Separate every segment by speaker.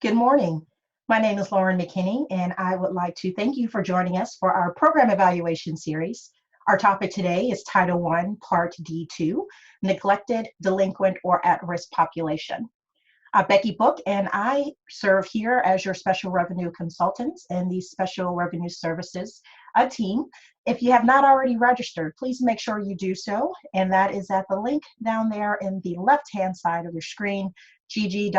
Speaker 1: Good morning. My name is Lauren McKinney, and I would like to thank you for joining us for our program evaluation series. Our topic today is Title I, Part D2, Neglected, Delinquent, or At-Risk Population. Becky Book and I serve here as your special revenue consultants in the Special Revenue Services team. If you have not already registered, please make sure you do so, and that is at the link down there in the left-hand side of your screen, gg.gg/PES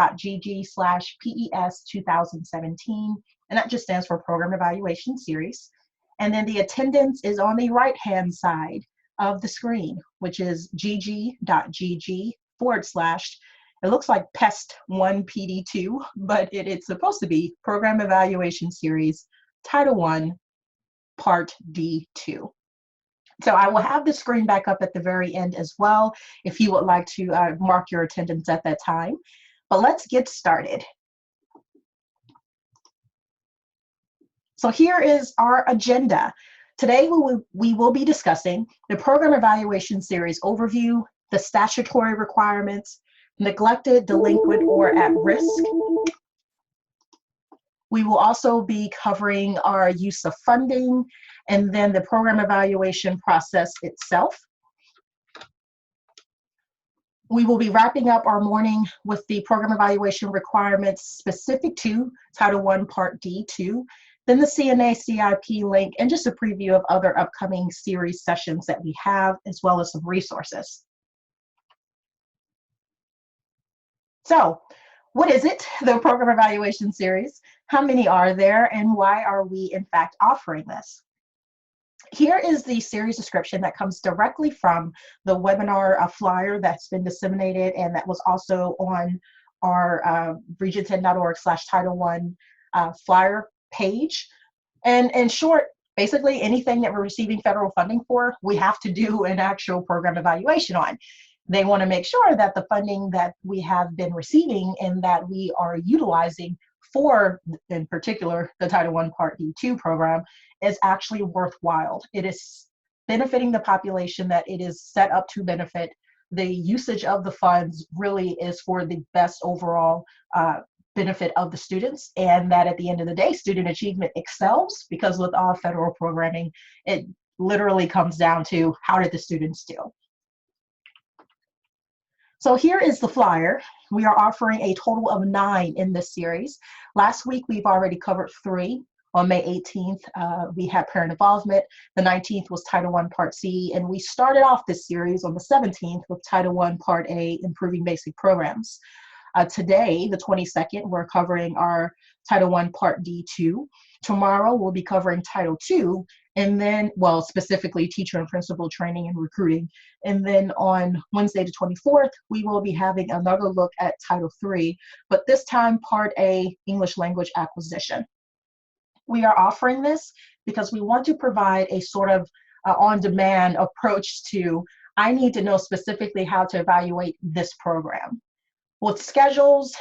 Speaker 1: 2017, and that just stands for Program Evaluation Series. And then the attendance is on the right-hand side of the screen, which is gg.gg/ it looks like PEST 1 PD2, but it's supposed to be Program Evaluation Series, Title I, Part D2. So I will have the screen back up at the very end as well if you would like to mark your attendance at that time. But let's get started. So here is our agenda. Today we will be discussing the Program Evaluation Series overview, the statutory requirements, neglected, delinquent, or at risk. We will also be covering our use of funding and then the program evaluation process itself. We will be wrapping up our morning with the program evaluation requirements specific to Title I, Part D2, then the CNA CIP link, and just a preview of other upcoming series sessions that we have, as well as some resources. So, what is it, the Program Evaluation Series? How many are there, and why are we, in fact, offering this? Here is the series description that comes directly from the webinar flyer that's been disseminated, and that was also on our region10.org/Title I flyer page. And in short, basically anything that we're receiving federal funding for, we have to do an actual program evaluation on. They want to make sure that the funding that we have been receiving and that we are utilizing for, in particular, the Title I Part D2 program is actually worthwhile. It is benefiting the population that it is set up to benefit. The usage of the funds really is for the best overall benefit of the students, and that at the end of the day, student achievement excels, because with all federal programming, it literally comes down to how did the students do. So here is the flyer. We are offering a total of 9 in this series. Last week, we've already covered 3. On May 18th, we had parent involvement. The 19th was Title I Part C, and we started off this series on the 17th with Title I Part A, Improving Basic Programs. Today, the 22nd, we're covering our Title I Part D2. Tomorrow, we'll be covering Title II, and then, well, specifically teacher and principal training and recruiting. And then on Wednesday the 24th, we will be having another look at Title III, but this time Part A, English Language Acquisition. We are offering this because we want to provide a sort of on-demand approach to, I need to know specifically how to evaluate this program. With schedules,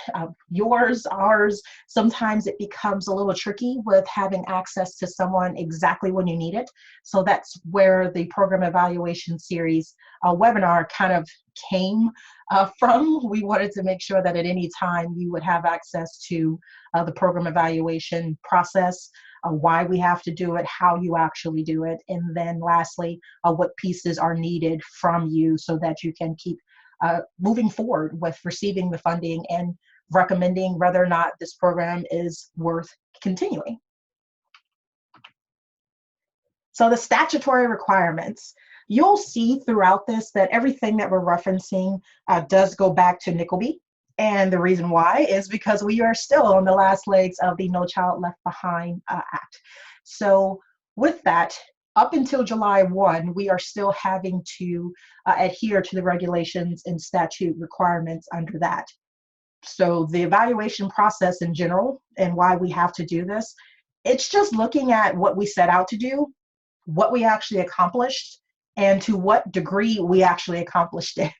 Speaker 1: yours, ours, sometimes it becomes a little tricky with having access to someone exactly when you need it. So that's where the Program Evaluation Series webinar kind of came from. We wanted to make sure that at any time you would have access to the program evaluation process, why we have to do it, how you actually do it, and then lastly, what pieces are needed from you so that you can keep moving forward with receiving the funding and recommending whether or not this program is worth continuing. So the statutory requirements, you'll see throughout this that everything that we're referencing does go back to NCLB. And the reason why is because we are still on the last legs of the No Child Left Behind Act. So with that, up until July 1, we are still having to adhere to the regulations and statute requirements under that. So the evaluation process in general and why we have to do this, it's just looking at what we set out to do, what we actually accomplished, and to what degree we actually accomplished it.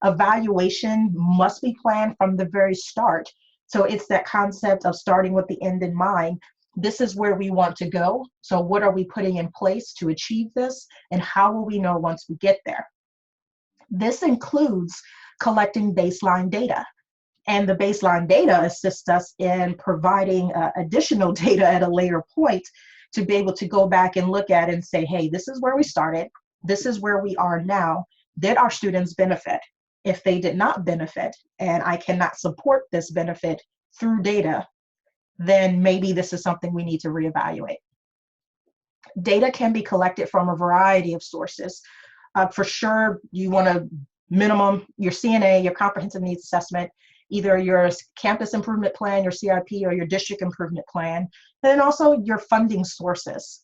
Speaker 1: Evaluation must be planned from the very start. So it's that concept of starting with the end in mind. This is where we want to go. So what are we putting in place to achieve this? And how will we know once we get there? This includes collecting baseline data. And the baseline data assists us in providing additional data at a later point to be able to go back and look at and say, hey, this is where we started. This is where we are now. Did our students benefit? If they did not benefit, and I cannot support this benefit through data, then maybe this is something we need to reevaluate. Data can be collected from a variety of sources. For sure, you want to minimum your CNA, your comprehensive needs assessment, either your campus improvement plan, your CIP, or your district improvement plan, and then also your funding sources.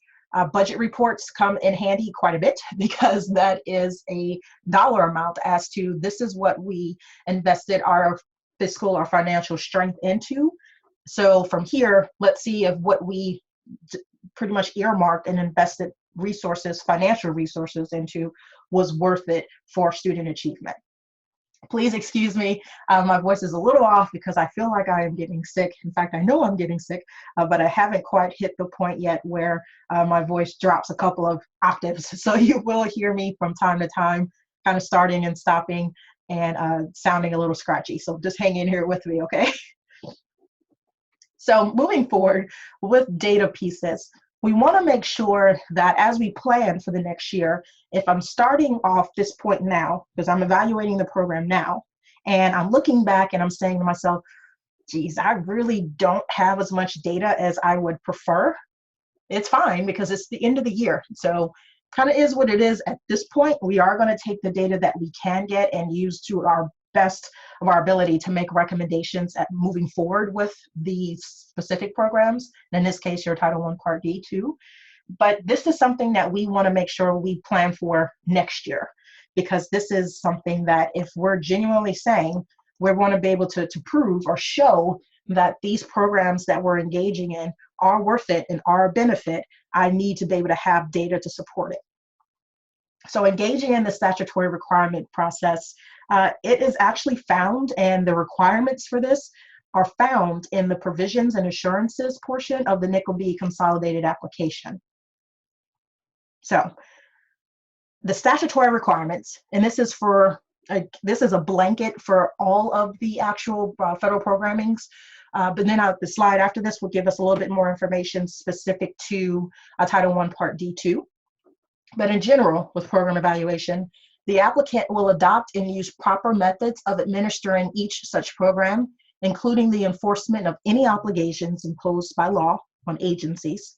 Speaker 1: Budget reports come in handy quite a bit because that is a dollar amount as to this is what we invested our fiscal or financial strength into. So from here, let's see if what we pretty much earmarked and invested resources, financial resources into was worth it for student achievement. Please excuse me, my voice is a little off because I feel like I am getting sick. In fact, I know I'm getting sick, but I haven't quite hit the point yet where my voice drops a couple of octaves. So you will hear me from time to time, kind of starting and stopping and sounding a little scratchy. So just hang in here with me, okay? So moving forward with data pieces, we want to make sure that as we plan for the next year, if I'm starting off this point now, because I'm evaluating the program now, and I'm looking back and I'm saying to myself, geez, I really don't have as much data as I would prefer. It's fine because it's the end of the year. So kind of is what it is at this point. We are going to take the data that we can get and use to our best of our ability to make recommendations at moving forward with these specific programs. In this case, your Title I Part D too. But this is something that we want to make sure we plan for next year, because this is something that if we're genuinely saying we want to be able to prove or show that these programs that we're engaging in are worth it and are a benefit, I need to be able to have data to support it. So engaging in the statutory requirement process, it is actually found, and the requirements for this are found in the provisions and assurances portion of the NCLB consolidated application. So the statutory requirements, and this is a blanket for all of the actual federal programmings, but then the slide after this will give us a little bit more information specific to Title I Part D2. But in general, with program evaluation, the applicant will adopt and use proper methods of administering each such program, including the enforcement of any obligations imposed by law on agencies,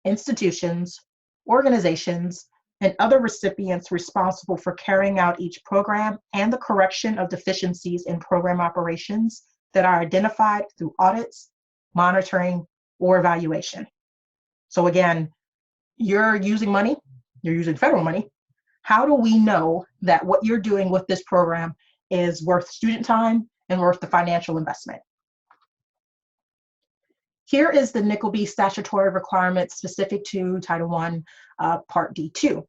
Speaker 1: institutions, organizations, and other recipients responsible for carrying out each program, and the correction of deficiencies in program operations that are identified through audits, monitoring, or evaluation. So again, you're using money, you're using federal money. How do we know that what you're doing with this program is worth student time and worth the financial investment? Here is the NCLB statutory requirement specific to Title I Part D2. It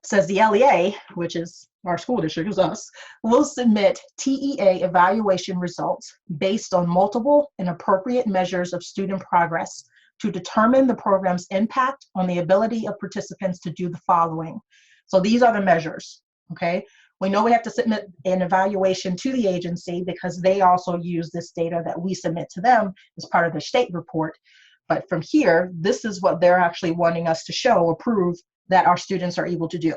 Speaker 1: says the LEA, which is our school district, is us, will submit TEA evaluation results based on multiple and appropriate measures of student progress to determine the program's impact on the ability of participants to do the following. So these are the measures, okay? We know we have to submit an evaluation to the agency because they also use this data that we submit to them as part of their state report. But from here, this is what they're actually wanting us to show or prove that our students are able to do.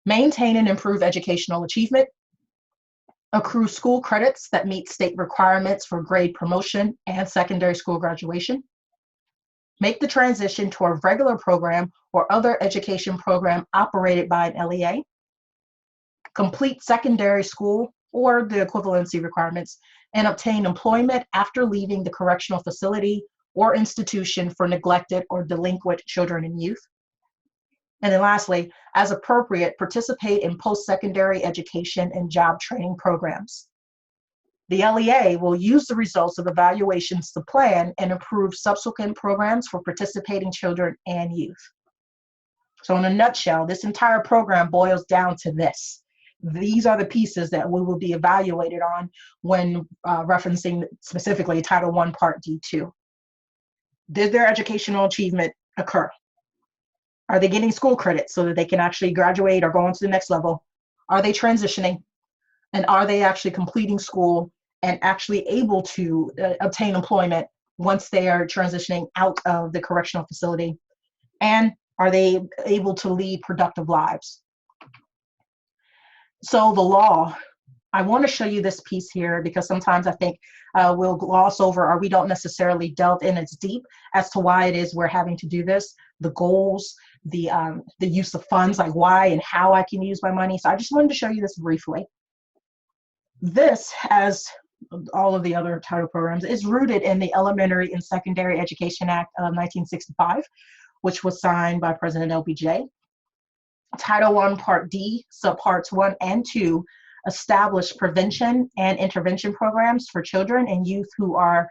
Speaker 1: Maintain and improve educational achievement, accrue school credits that meet state requirements for grade promotion and secondary school graduation, make the transition to a regular program or other education program operated by an LEA, complete secondary school or the equivalency requirements, and obtain employment after leaving the correctional facility or institution for neglected or delinquent children and youth. And then lastly, as appropriate, participate in post-secondary education and job training programs. The LEA will use the results of evaluations to plan and approve subsequent programs for participating children and youth. So in a nutshell, this entire program boils down to this. These are the pieces that we will be evaluated on when referencing specifically Title I Part D2. Did their educational achievement occur? Are they getting school credits so that they can actually graduate or go on to the next level? Are they transitioning? And are they actually completing school and actually able to obtain employment once they are transitioning out of the correctional facility? And are they able to lead productive lives? So the law, I want to show you this piece here because sometimes I think we'll gloss over or we don't necessarily delve in as deep as to why it is we're having to do this, the goals, the use of funds, like why and how I can use my money. So I just wanted to show you this briefly. This, as all of the other title programs, is rooted in the Elementary and Secondary Education Act of 1965, which was signed by President LBJ. Title I, Part D, Subparts 1 and 2 establish prevention and intervention programs for children and youth who are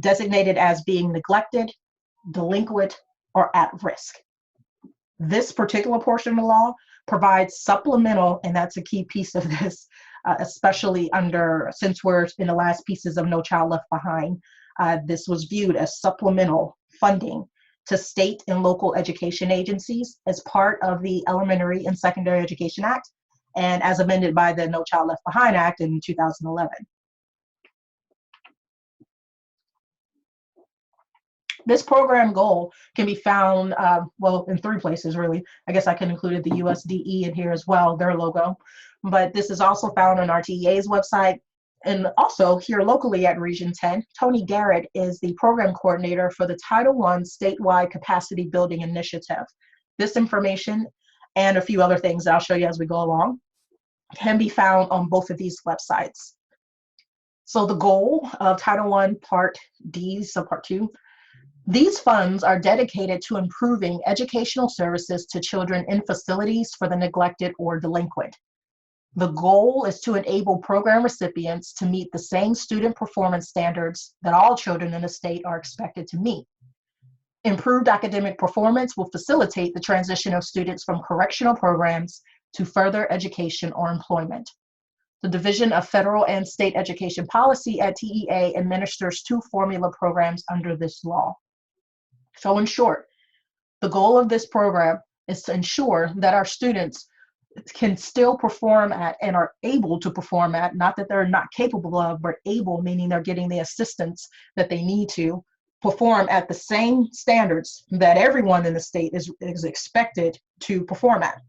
Speaker 1: designated as being neglected, delinquent, or at risk. This particular portion of the law provides supplemental, and that's a key piece of this, especially since we're in the last pieces of No Child Left Behind, this was viewed as supplemental funding to state and local education agencies as part of the Elementary and Secondary Education Act, and as amended by the No Child Left Behind Act in 2011. This program goal can be found, well, in 3 places, really. I guess I can include the USDE in here as well, their logo. But this is also found on our TEA's website. And also here locally at Region 10, Tony Garrett is the program coordinator for the Title I Statewide Capacity Building Initiative. This information and a few other things I'll show you as we go along can be found on both of these websites. So the goal of Title I Part D, Subpart 2, these funds are dedicated to improving educational services to children in facilities for the neglected or delinquent. The goal is to enable program recipients to meet the same student performance standards that all children in the state are expected to meet. Improved academic performance will facilitate the transition of students from correctional programs to further education or employment. The Division of Federal and State Education Policy at TEA administers 2 formula programs under this law. So in short, the goal of this program is to ensure that our students can still perform at and are able to perform at, not that they're not capable of, but able, meaning they're getting the assistance that they need to perform at the same standards that everyone in the state is expected to perform at.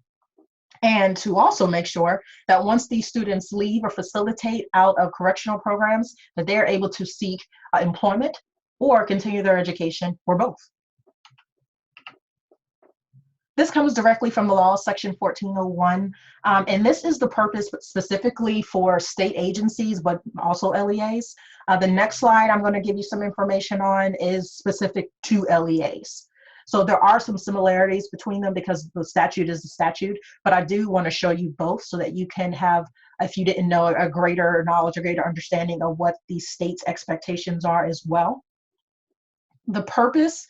Speaker 1: And to also make sure that once these students leave or facilitate out of correctional programs, that they're able to seek employment or continue their education, or both. This comes directly from the law, Section 1401, and this is the purpose specifically for state agencies, but also LEAs. The next slide I'm going to give you some information on is specific to LEAs. So there are some similarities between them because the statute is the statute, but I do want to show you both so that you can have, if you didn't know, a greater knowledge, a greater understanding of what the state's expectations are as well. The purpose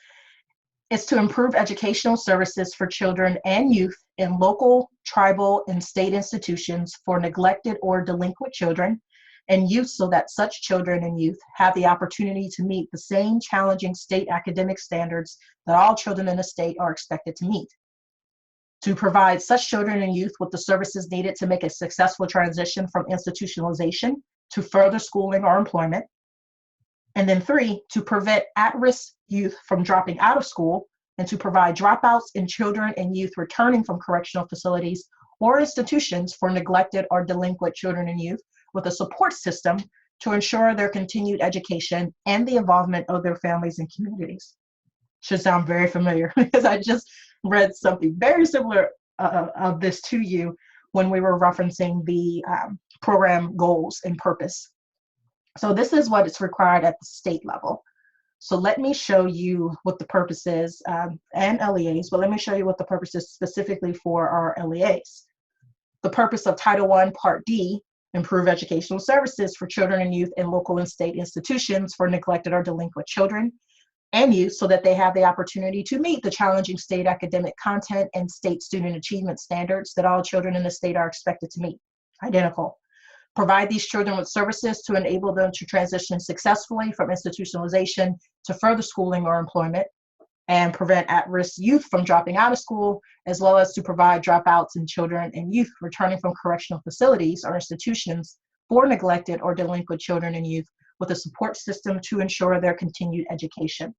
Speaker 1: is to improve educational services for children and youth in local, tribal, and state institutions for neglected or delinquent children and youth so that such children and youth have the opportunity to meet the same challenging state academic standards that all children in the state are expected to meet. To provide such children and youth with the services needed to make a successful transition from institutionalization to further schooling or employment. And then 3, to prevent at-risk youth from dropping out of school and to provide dropouts in children and youth returning from correctional facilities or institutions for neglected or delinquent children and youth with a support system to ensure their continued education and the involvement of their families and communities. Should sound very familiar because I just read something very similar of this to you when we were referencing the program goals and purpose. So this is what is required at the state level. So let me show you what the purpose is, and LEAs, but let me show you what the purpose is specifically for our LEAs. The purpose of Title I, Part D, improve educational services for children and youth in local and state institutions for neglected or delinquent children and youth so that they have the opportunity to meet the challenging state academic content and state student achievement standards that all children in the state are expected to meet, identical. Provide these children with services to enable them to transition successfully from institutionalization to further schooling or employment, and prevent at-risk youth from dropping out of school, as well as to provide dropouts in children and youth returning from correctional facilities or institutions for neglected or delinquent children and youth with a support system to ensure their continued education.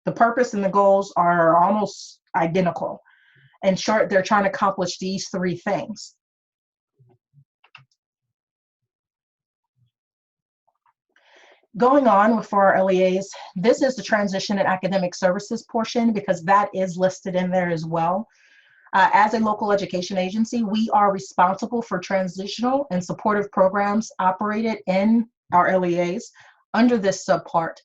Speaker 1: The purpose and the goals are almost identical. In short, they're trying to accomplish these three things. Going on for our LEAs, this is the transition and academic services portion because that is listed in there as well. As a local education agency, we are responsible for transitional and supportive programs operated in our LEAs under this subpart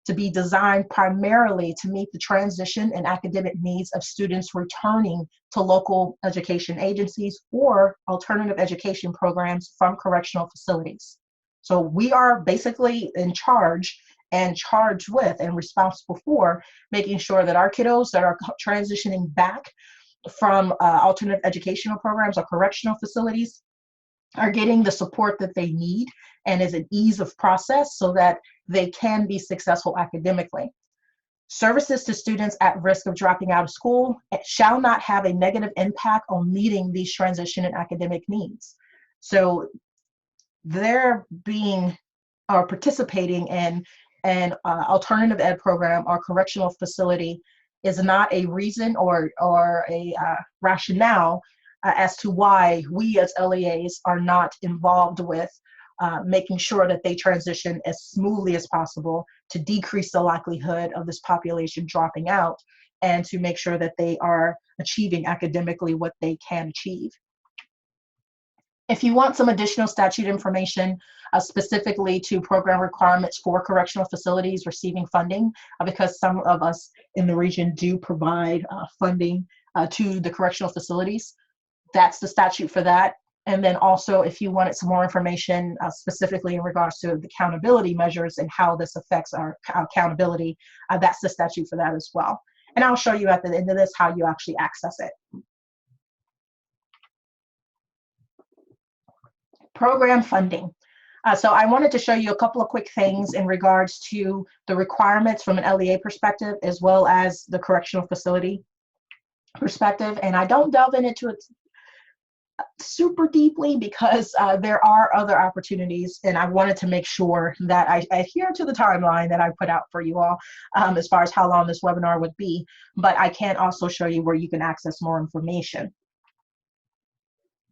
Speaker 1: to be designed primarily to meet the transition and academic needs of students returning to local education agencies or alternative education programs from correctional facilities. So we are basically in charge and charged with and responsible for making sure that our kiddos that are transitioning back from alternative educational programs or correctional facilities are getting the support that they need and is an ease of process so that they can be successful academically. Services to students at risk of dropping out of school shall not have a negative impact on meeting these transition and academic needs. So they're being or participating in an alternative ed program or correctional facility is not a reason or a rationale as to why we as LEAs are not involved with making sure that they transition as smoothly as possible to decrease the likelihood of this population dropping out and to make sure that they are achieving academically what they can achieve. If you want some additional statute information specifically to program requirements for correctional facilities receiving funding, because some of us in the region do provide funding to the correctional facilities, that's the statute for that. And then also if you wanted some more information specifically in regards to the accountability measures and how this affects our accountability, that's the statute for that as well. And I'll show you at the end of this how you actually access it. Program funding. So I wanted to show you a couple of quick things in regards to the requirements from an LEA perspective, as well as the correctional facility perspective. And I don't delve into it super deeply because there are other opportunities, and I wanted to make sure that I adhere to the timeline that I put out for you all as far as how long this webinar would be, but I can also show you where you can access more information.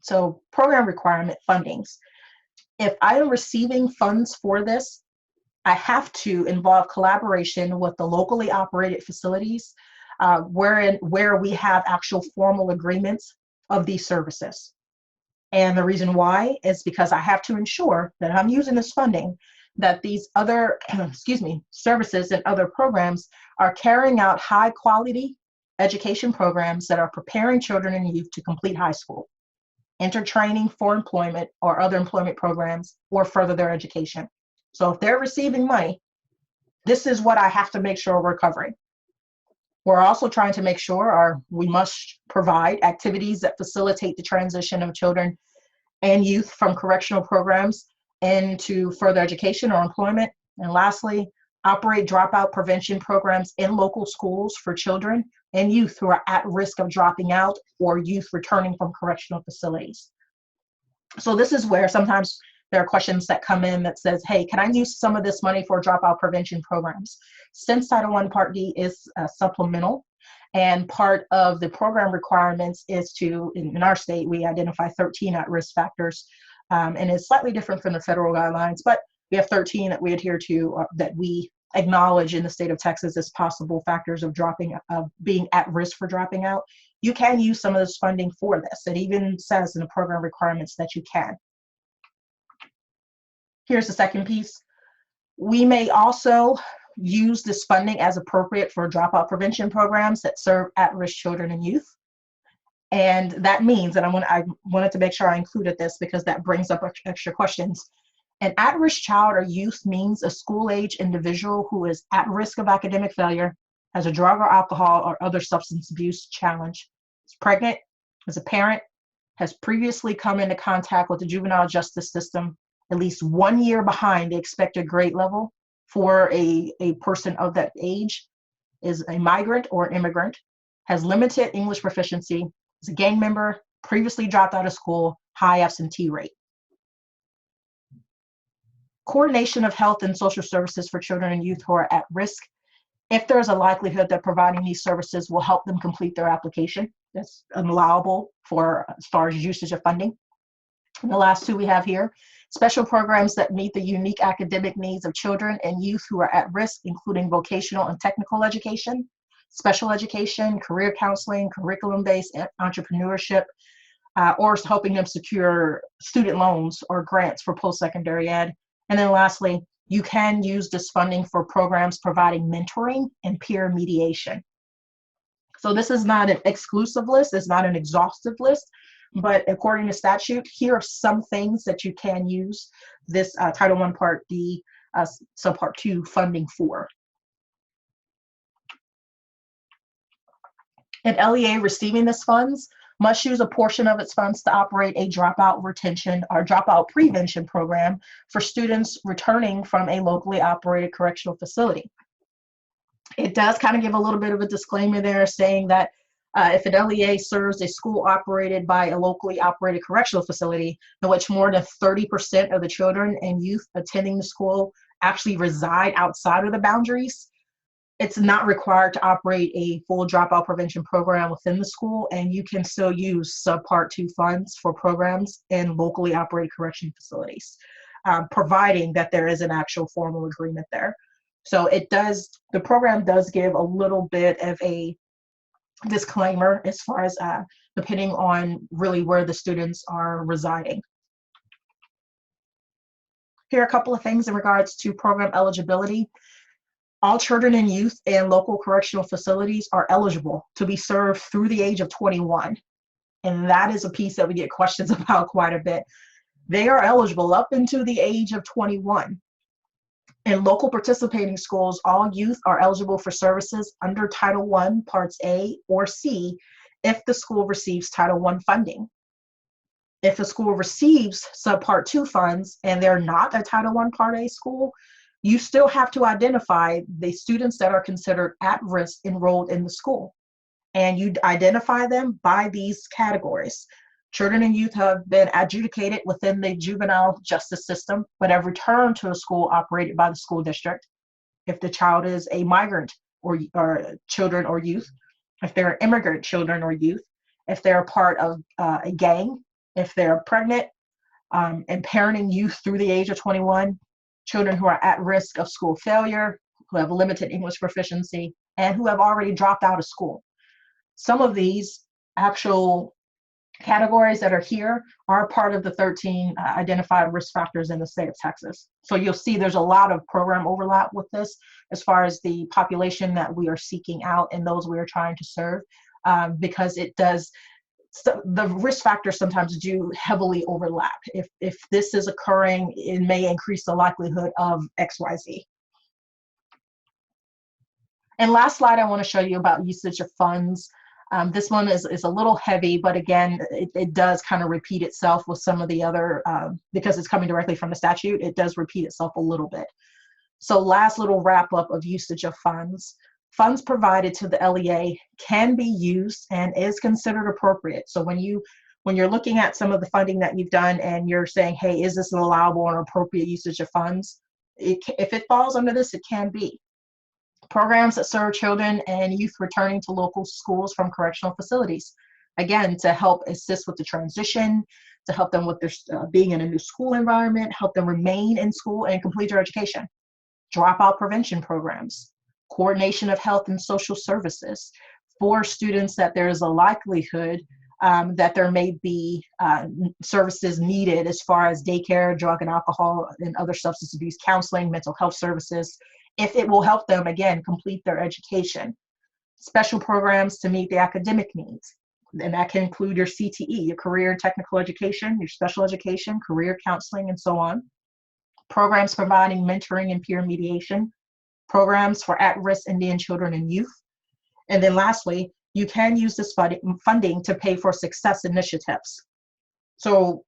Speaker 1: So program requirement fundings. If I am receiving funds for this, I have to involve collaboration with the locally operated facilities where we have actual formal agreements of these services. And the reason why is because I have to ensure that I'm using this funding, that these other, services and other programs are carrying out high quality education programs that are preparing children and youth to complete high school, enter training for employment or other employment programs, or further their education. So if they're receiving money, this is what I have to make sure we're covering. We're also trying to make sure we must provide activities that facilitate the transition of children and youth from correctional programs into further education or employment. And lastly, operate dropout prevention programs in local schools for children and youth who are at risk of dropping out or youth returning from correctional facilities. So this is where sometimes there are questions that come in that says, hey, can I use some of this money for dropout prevention programs? Since Title I Part D is supplemental, and part of the program requirements is to, in our state, we identify 13 at-risk factors, and it's slightly different from the federal guidelines, but we have 13 that we adhere to, that we acknowledge in the state of Texas as possible factors of being at risk for dropping out. You can use some of this funding for this. It even says in the program requirements that you can. Here's the second piece. We may also use this funding as appropriate for dropout prevention programs that serve at-risk children and youth. And that means, and I wanted to make sure I included this because that brings up extra questions. An at-risk child or youth means a school-age individual who is at risk of academic failure, has a drug or alcohol or other substance abuse challenge, is pregnant, is a parent, has previously come into contact with the juvenile justice system, at least 1 year behind the expected grade level for a person of that age, is a migrant or an immigrant, has limited English proficiency, is a gang member, previously dropped out of school, high absentee rate. Coordination of health and social services for children and youth who are at risk. If there's a likelihood that providing these services will help them complete their application, that's allowable for as far as usage of funding. And the last two we have here, special programs that meet the unique academic needs of children and youth who are at risk, including vocational and technical education, special education, career counseling, curriculum-based entrepreneurship, or helping them secure student loans or grants for post-secondary ed. And then lastly, you can use this funding for programs providing mentoring and peer mediation. So this is not an exclusive list, it's not an exhaustive list, but according to statute, here are some things that you can use this Title I Part D Subpart 2 funding for. An LEA receiving this funds must use a portion of its funds to operate a dropout retention or dropout prevention program for students returning from a locally operated correctional facility. It does kind of give a little bit of a disclaimer there saying that if an LEA serves a school operated by a locally operated correctional facility in which more than 30% of the children and youth attending the school actually reside outside of the boundaries, it's not required to operate a full dropout prevention program within the school, and you can still use Subpart 2 funds for programs in locally operated correction facilities, providing that there is an actual formal agreement there. So the program does give a little bit of a disclaimer as far as depending on really where the students are residing. Here are a couple of things in regards to program eligibility. All children and youth in local correctional facilities are eligible to be served through the age of 21. And that is a piece that we get questions about quite a bit. They are eligible up into the age of 21. In local participating schools, all youth are eligible for services under Title I, Parts A or C, if the school receives Title I funding. If a school receives Subpart 2 funds and they're not a Title I Part A school, you still have to identify the students that are considered at risk enrolled in the school. And you identify them by these categories. Children and youth have been adjudicated within the juvenile justice system, but have returned to a school operated by the school district. If the child is a migrant or children or youth, if they're immigrant children or youth, if they're part of a gang, if they're pregnant and parenting youth through the age of 21, children who are at risk of school failure, who have limited English proficiency, and who have already dropped out of school. Some of these actual categories that are here are part of the 13 identified risk factors in the state of Texas. So you'll see there's a lot of program overlap with this as far as the population that we are seeking out and those we are trying to serve, because it does, so the risk factors sometimes do heavily overlap. If this is occurring, it may increase the likelihood of XYZ. And last slide, I want to show you about usage of funds. This one is a little heavy, but again, it does kind of repeat itself with some of the other, because it's coming directly from the statute, it does repeat itself a little bit. So last little wrap up of usage of funds. Funds provided to the LEA can be used and is considered appropriate. So when you're looking at some of the funding that you've done and you're saying, hey, is this an allowable and appropriate usage of funds? If it falls under this, it can be. Programs that serve children and youth returning to local schools from correctional facilities. Again, to help assist with the transition, to help them with their being in a new school environment, help them remain in school and complete their education. Dropout prevention programs. Coordination of health and social services for students that there is a likelihood that there may be services needed as far as daycare, drug and alcohol and other substance abuse counseling, mental health services, if it will help them, again, complete their education. Special programs to meet the academic needs. And that can include your CTE, your career and technical education, your special education, career counseling, and so on. Programs providing mentoring and peer mediation. Programs for at-risk Indian children and youth. And then lastly, you can use this funding to pay for success initiatives. So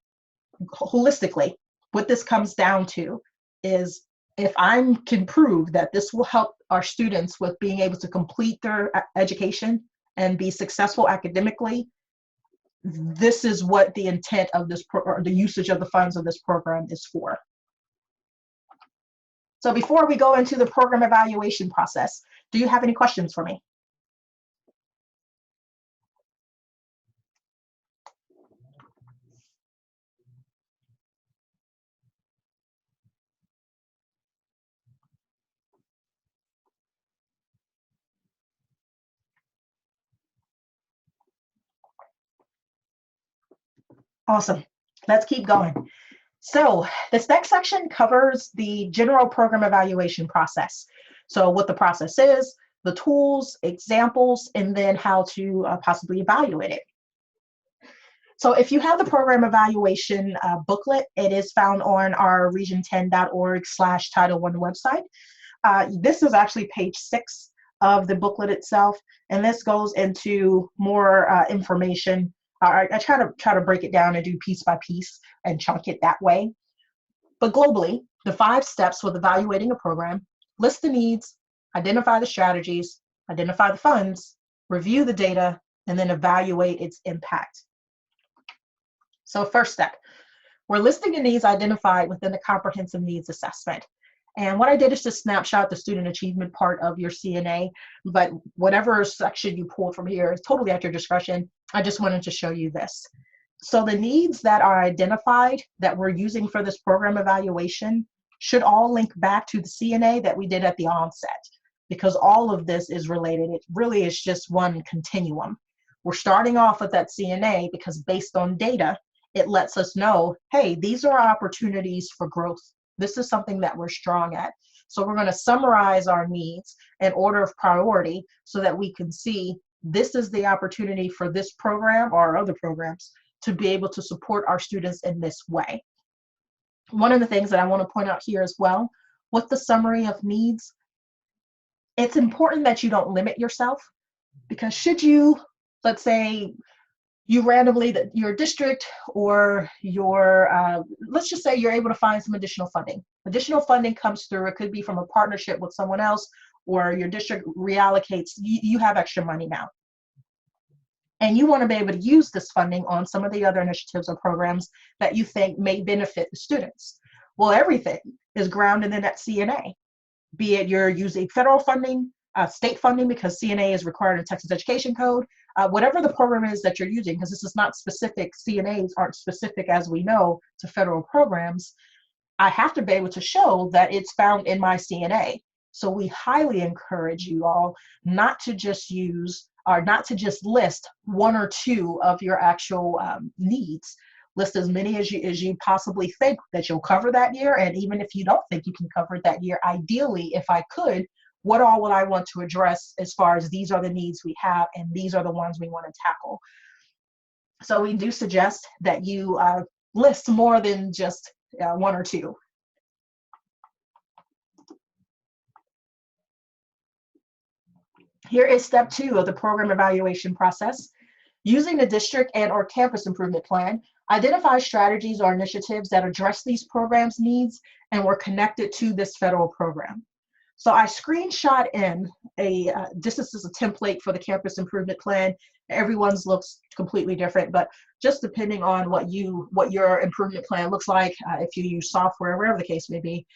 Speaker 1: holistically, what this comes down to is if I can prove that this will help our students with being able to complete their education and be successful academically, this is what the intent of this or the usage of the funds of this program is for. So before we go into the program evaluation process, do you have any questions for me? Awesome. Let's keep going. So this next section covers the general program evaluation process. So what the process is, the tools, examples, and then how to possibly evaluate it. So if you have the program evaluation booklet, it is found on our region10.org/Title I website. This is actually page 6 of the booklet itself, and this goes into more information. I try to break it down and do piece by piece and chunk it that way. But globally, the 5 steps with evaluating a program: list the needs, identify the strategies, identify the funds, review the data, and then evaluate its impact. So first step, we're listing the needs identified within the comprehensive needs assessment. And what I did is just snapshot the student achievement part of your CNA, but whatever section you pull from here is totally at your discretion. I just wanted to show you this. So the needs that are identified that we're using for this program evaluation should all link back to the CNA that we did at the onset, because all of this is related. It really is just one continuum. We're starting off with that CNA because based on data, it lets us know, hey, these are opportunities for growth. This is something that we're strong at. So we're going to summarize our needs in order of priority so that we can see this is the opportunity for this program or other programs to be able to support our students in this way. One of the things that I want to point out here as well, with the summary of needs, it's important that you don't limit yourself, because should you, let's say, you randomly, that your district or your, let's just say you're able to find some additional funding. Additional funding comes through, it could be from a partnership with someone else, or your district reallocates, you have extra money now. And you want to be able to use this funding on some of the other initiatives or programs that you think may benefit the students. Well, everything is grounded in that CNA, be it you're using federal funding, state funding, because CNA is required in Texas Education Code, whatever the program is that you're using, because this is not specific, CNAs aren't specific, as we know, to federal programs. I have to be able to show that it's found in my CNA. So we highly encourage you all not to just use, or not to just list 1 or 2 of your actual needs. List as many as you possibly think that you'll cover that year. And even if you don't think you can cover it that year, ideally, if I could, what all would I want to address as far as these are the needs we have and these are the ones we want to tackle. So we do suggest that you list more than just 1 or 2. Here is step 2 of the program evaluation process. Using the district and or campus improvement plan, identify strategies or initiatives that address these programs' needs and were connected to this federal program. So I screenshot in this is a template for the campus improvement plan. Everyone's looks completely different, but just depending on what your improvement plan looks like, if you use software, wherever the case may be,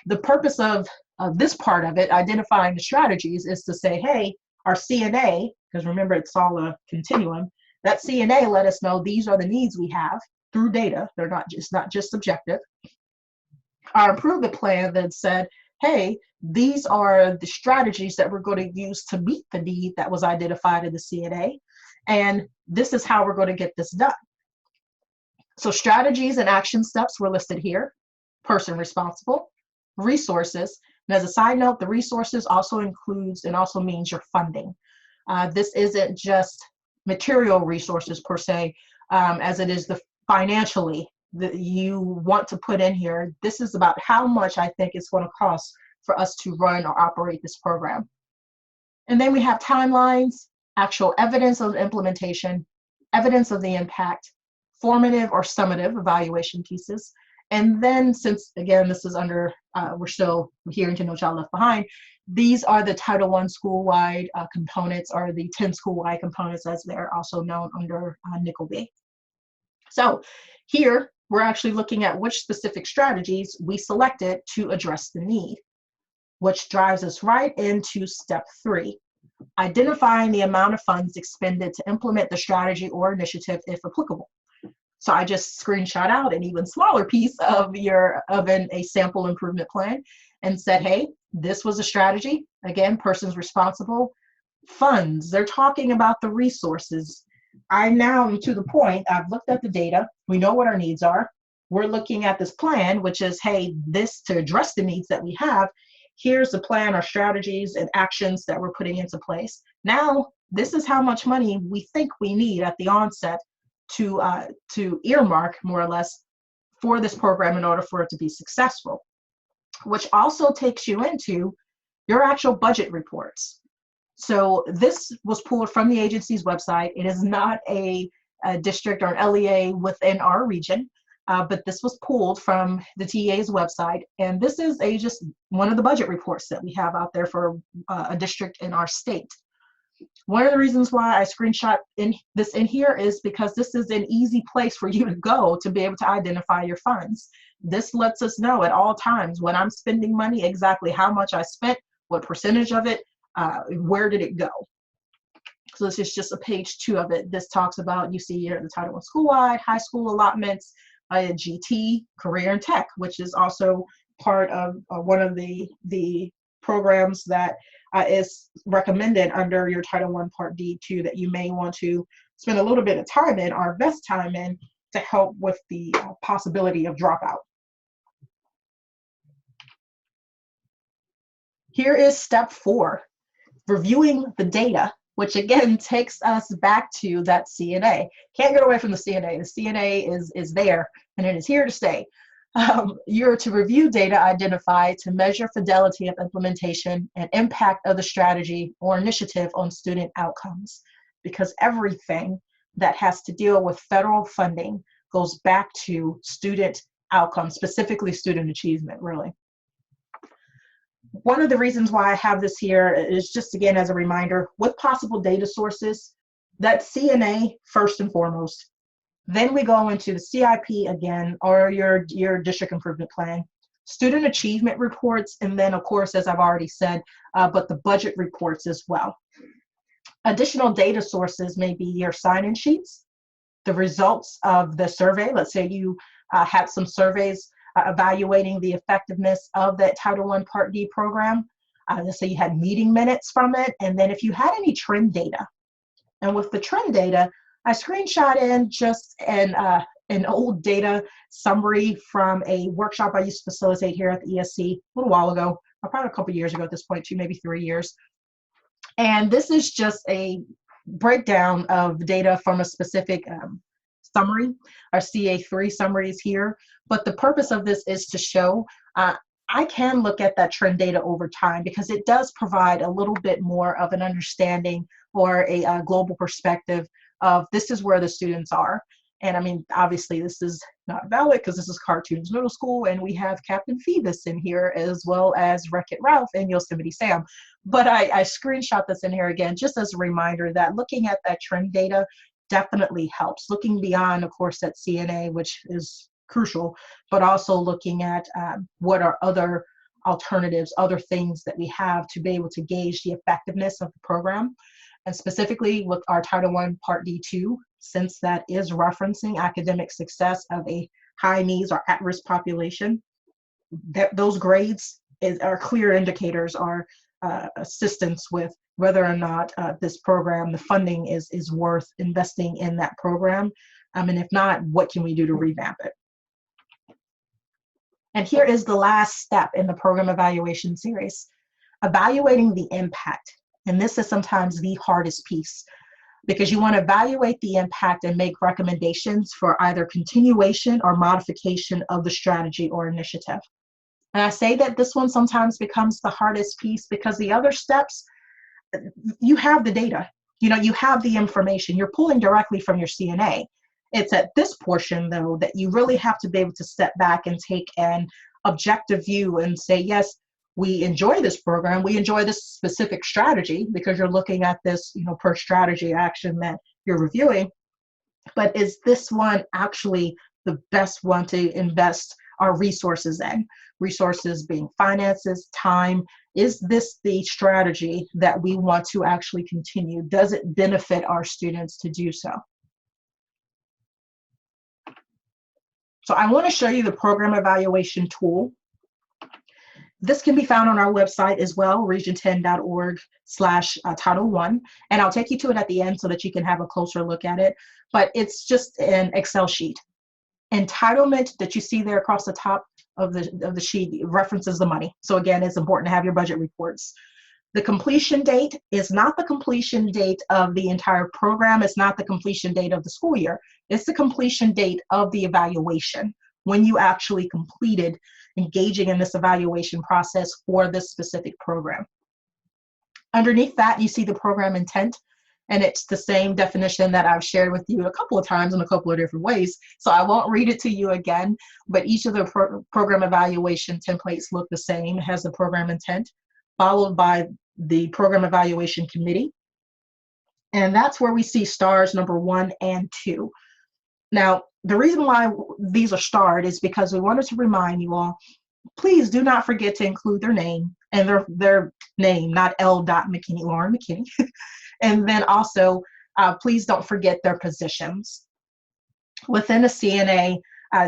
Speaker 1: the purpose of this part of it, identifying the strategies, is to say, hey, our CNA, because remember it's all a continuum, that CNA let us know these are the needs we have through data. They're not just subjective. Our improvement plan then said, hey, these are the strategies that we're going to use to meet the need that was identified in the CNA, and this is how we're going to get this done. So strategies and action steps were listed here. Person responsible, resources, and as a side note, the resources also includes and also means your funding. This isn't just material resources per se, as it is the financially that you want to put in here. This is about how much I think it's going to cost for us to run or operate this program. And then we have timelines, actual evidence of implementation, evidence of the impact, formative or summative evaluation pieces. And then, since again, this is under, we're still adhering to No Child Left Behind, These are the Title I school-wide components, or the 10 school-wide components as they're also known under NCLB. So here we're actually looking at which specific strategies we selected to address the need, which drives us right into step 3, identifying the amount of funds expended to implement the strategy or initiative if applicable. So I just screenshot out an even smaller piece of a sample improvement plan and said, hey, this was a strategy. Again, persons responsible, funds, they're talking about the resources. I now am to the point, I've looked at the data, we know what our needs are. We're looking at this plan, which is, hey, this to address the needs that we have, here's the plan, our strategies and actions that we're putting into place. Now, this is how much money we think we need at the onset to earmark, more or less, for this program in order for it to be successful, which also takes you into your actual budget reports. So this was pulled from the agency's website. It is not a district or an LEA within our region, but this was pulled from the TEA's website. And this is just one of the budget reports that we have out there for a district in our state. One of the reasons why I screenshot this in here is because this is an easy place for you to go to be able to identify your funds. This lets us know at all times when I'm spending money exactly how much I spent, what percentage of it, where did it go. So this is just a page 2 of it. This talks about, you see here the Title I school-wide, high school allotments, GT, career and tech, which is also part of one of the programs that is recommended under your Title I Part D2 that you may want to spend a little bit of time in or invest time in to help with the possibility of dropout. Here is step 4, reviewing the data, which again takes us back to that CNA. Can't get away from the CNA. The CNA is there and it is here to stay. You're to review data identified to measure fidelity of implementation and impact of the strategy or initiative on student outcomes, because everything that has to deal with federal funding goes back to student outcomes, specifically student achievement, really. One of the reasons why I have this here is just, again, as a reminder, with possible data sources, that CNA first and foremost. Then we go into the CIP again, or your district improvement plan, student achievement reports, and then, of course, as I've already said, but the budget reports as well. Additional data sources may be your sign-in sheets, the results of the survey. Let's say you had some surveys evaluating the effectiveness of that Title I Part D program. Let's say you had meeting minutes from it, and then if you had any trend data. And with the trend data, I screenshot in just an old data summary from a workshop I used to facilitate here at the ESC a little while ago, probably a couple years ago at this point, maybe 3 years. And this is just a breakdown of data from a specific summary. Our CA3 summaries here. But the purpose of this is to show I can look at that trend data over time, because it does provide a little bit more of an understanding or a global perspective of this is where the students are. And I mean, obviously this is not valid because this is Cartoons Middle School and we have Captain Phoebus in here as well as Wreck-It Ralph and Yosemite Sam. But I screenshot this in here again just as a reminder that looking at that trend data definitely helps. Looking beyond, of course, that CNA, which is crucial, but also looking at what are other alternatives, other things that we have to be able to gauge the effectiveness of the program. And specifically with our Title I Part D2, since that is referencing academic success of a high needs or at-risk population, those grades are clear indicators, are assistance with whether or not this program, the funding is worth investing in that program. And if not, what can we do to revamp it? And here is the last step in the program evaluation series, evaluating the impact. And this is sometimes the hardest piece, because you want to evaluate the impact and make recommendations for either continuation or modification of the strategy or initiative. And I say that this one sometimes becomes the hardest piece because the other steps, you have the data, you have the information, you're pulling directly from your CNA. It's at this portion, though, that you really have to be able to step back and take an objective view and say, yes, we enjoy this program, we enjoy this specific strategy, because you're looking at this, per strategy action that you're reviewing. But is this one actually the best one to invest our resources in? Resources being finances, time. Is this the strategy that we want to actually continue? Does it benefit our students to do so? So I want to show you the program evaluation tool. This can be found on our website as well, region10.org/Title1. And I'll take you to it at the end so that you can have a closer look at it. But it's just an Excel sheet. Entitlement that you see there across the top of the sheet references the money. So again, it's important to have your budget reports. The completion date is not the completion date of the entire program. It's not the completion date of the school year. It's the completion date of the evaluation, when you actually completed engaging in this evaluation process for this specific program. Underneath that, you see the program intent, and it's the same definition that I've shared with you a couple of times in a couple of different ways. So I won't read it to you again, but each of the program evaluation templates look the same. It has the program intent, followed by the program evaluation committee. And that's where we see stars number 1 and 2. Now, the reason why these are starred is because we wanted to remind you all, please do not forget to include their name, and their name, not L. McKinney, Lauren McKinney. And then also, please don't forget their positions. Within a CNA,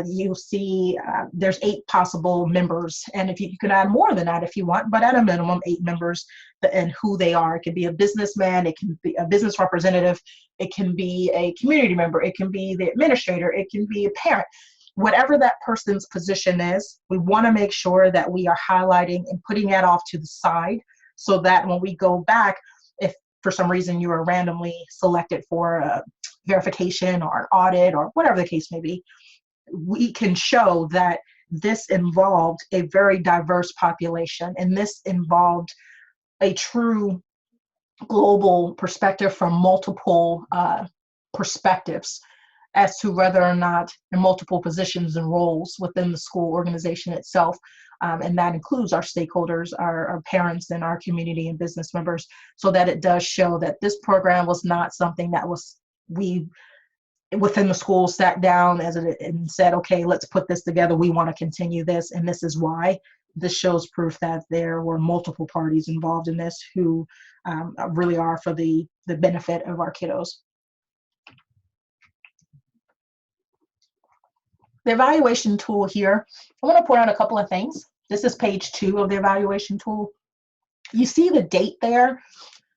Speaker 1: you'll see there's 8 possible members, and if you can add more than that if you want, but at a minimum 8 members, and who they are. It can be a businessman, it can be a business representative, it can be a community member, it can be the administrator, it can be a parent. Whatever that person's position is, we want to make sure that we are highlighting and putting that off to the side, so that when we go back, if for some reason you are randomly selected for a verification or an audit or whatever the case may be, we can show that this involved a very diverse population, and this involved a true global perspective from multiple perspectives as to whether or not in multiple positions and roles within the school organization itself. And that includes our stakeholders, our parents, and our community and business members, so that it does show that this program was not something that we within the school sat down and said, okay, let's put this together. We want to continue this, and this is why. This shows proof that there were multiple parties involved in this who really are for the benefit of our kiddos. The evaluation tool here, I want to point out a couple of things. This is page 2 of the evaluation tool. You see the date there?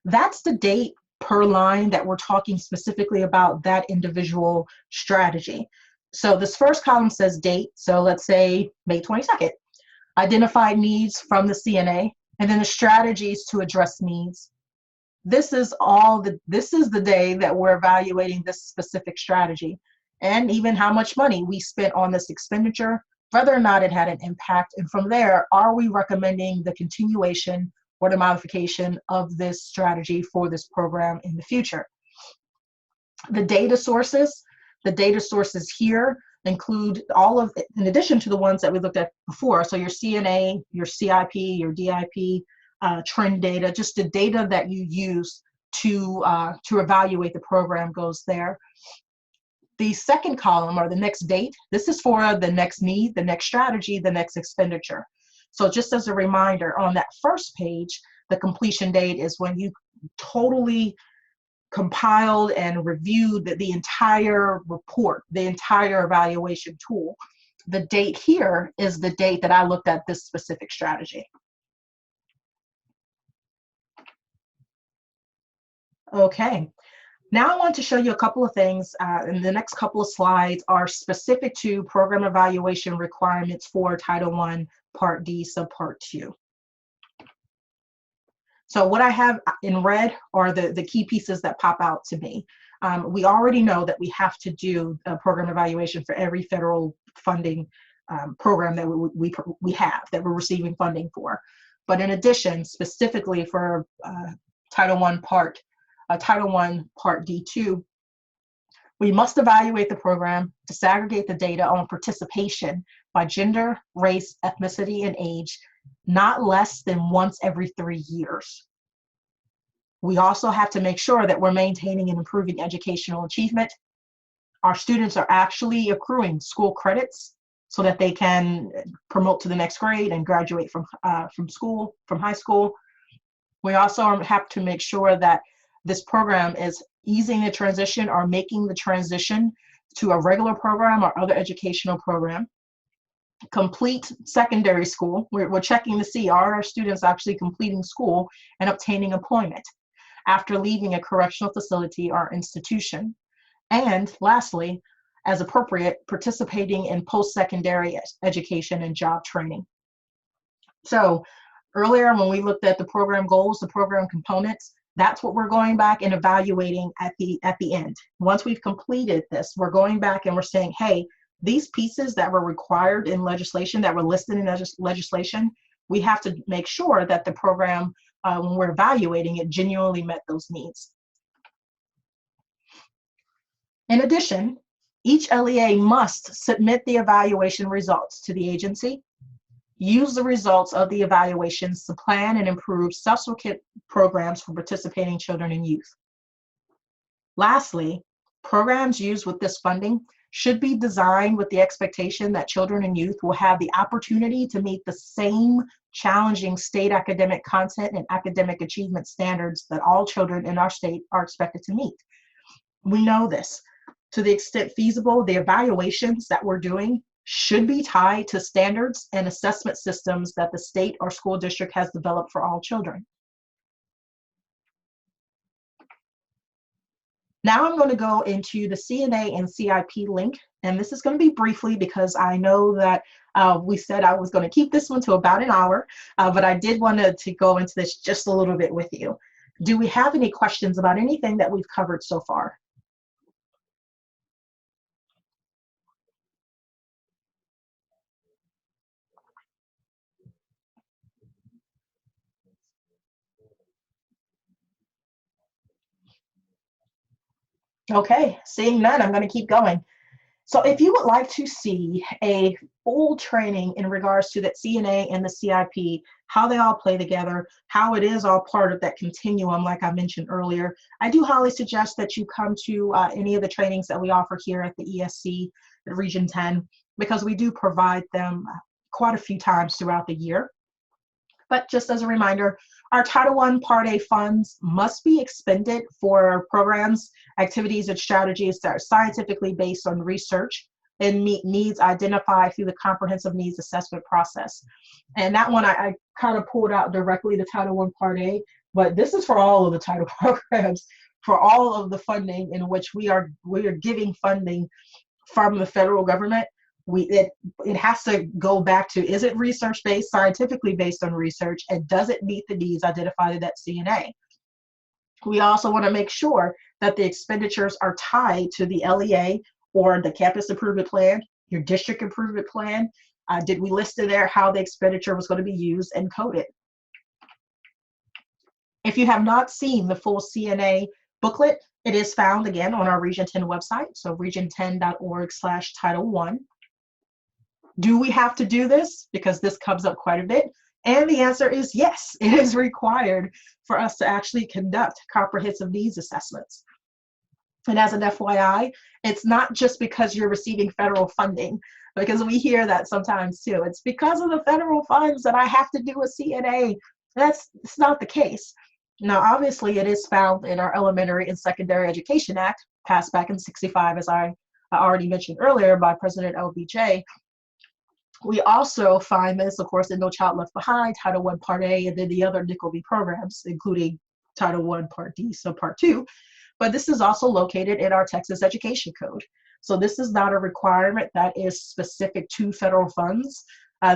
Speaker 1: That's the date per line that we're talking specifically about that individual strategy. So this first column says date. So let's say May 22nd. Identified needs from the CNA, and then the strategies to address needs. This is the day that we're evaluating this specific strategy, and even how much money we spent on this expenditure, whether or not it had an impact. And from there, are we recommending the continuation or the modification of this strategy for this program in the future? The data sources here include all of, in addition to the ones that we looked at before, so your CNA, your CIP, your DIP, trend data, just the data that you use to evaluate the program goes there. The second column, or the next date, this is for the next need, the next strategy, the next expenditure. So just as a reminder, on that first page, the completion date is when you totally compiled and reviewed the entire report, the entire evaluation tool. The date here is the date that I looked at this specific strategy. Okay, now I want to show you a couple of things, and the next couple of slides are specific to program evaluation requirements for Title I, Part D, Subpart 2. So what I have in red are the key pieces that pop out to me. We already know that we have to do a program evaluation for every federal funding program that we have, that we're receiving funding for. But in addition, specifically for Title I Part D2, we must evaluate the program, disaggregate the data on participation by gender, race, ethnicity, and age, not less than once every 3 years. We also have to make sure that we're maintaining and improving educational achievement. Our students are actually accruing school credits so that they can promote to the next grade and graduate from high school. We also have to make sure that this program is easing the transition or making the transition to a regular program or other educational program. Complete secondary school. We're checking to see, are our students actually completing school and obtaining employment after leaving a correctional facility or institution. And lastly, as appropriate, participating in post-secondary education and job training. So earlier when we looked at the program goals, the program components, that's what we're going back and evaluating at the end. Once we've completed this, we're going back and we're saying, hey, these pieces that were required in legislation, that were listed in legislation, we have to make sure that the program, when we're evaluating it, genuinely met those needs. In addition, each LEA must submit the evaluation results to the agency, use the results of the evaluations to plan and improve subsequent programs for participating children and youth. Lastly, programs used with this funding should be designed with the expectation that children and youth will have the opportunity to meet the same challenging state academic content and academic achievement standards that all children in our state are expected to meet. We know this. To the extent feasible, the evaluations that we're doing should be tied to standards and assessment systems that the state or school district has developed for all children. Now I'm going to go into the CNA and CIP link, and this is going to be briefly because I know that we said I was going to keep this one to about an hour, but I did want to go into this just a little bit with you. Do we have any questions about anything that we've covered so far? Okay, seeing none, I'm going to keep going. So if you would like to see a full training in regards to that CNA and the CIP, how they all play together, how it is all part of that continuum, like I mentioned earlier, I do highly suggest that you come to any of the trainings that we offer here at the ESC at Region 10, because we do provide them quite a few times throughout the year. But just as a reminder, our Title I Part A funds must be expended for programs, activities, and strategies that are scientifically based on research and meet needs identified through the comprehensive needs assessment process. And that one I kind of pulled out directly the Title I Part A, but this is for all of the title programs, for all of the funding in which we are giving funding from the federal government. It has to go back to, is it research-based, scientifically based on research, and does it meet the needs identified at CNA? We also want to make sure that the expenditures are tied to the LEA or the campus improvement plan, your district improvement plan. Did we list in there how the expenditure was going to be used and coded? If you have not seen the full CNA booklet, it is found again on our Region 10 website, so region10.org/Title I. Do we have to do this? Because this comes up quite a bit. And the answer is yes, it is required for us to actually conduct comprehensive needs assessments. And as an FYI, it's not just because you're receiving federal funding, because we hear that sometimes too. It's because of the federal funds that I have to do a CNA. It's not the case. Now, obviously, it is found in our Elementary and Secondary Education Act, passed back in '65, as I already mentioned earlier by President LBJ. We also find this, of course, in No Child Left Behind, Title I Part A, and then the other NCLB programs, including Title I Part D Subpart 2. But this is also located in our Texas Education Code. So this is not a requirement that is specific to federal funds.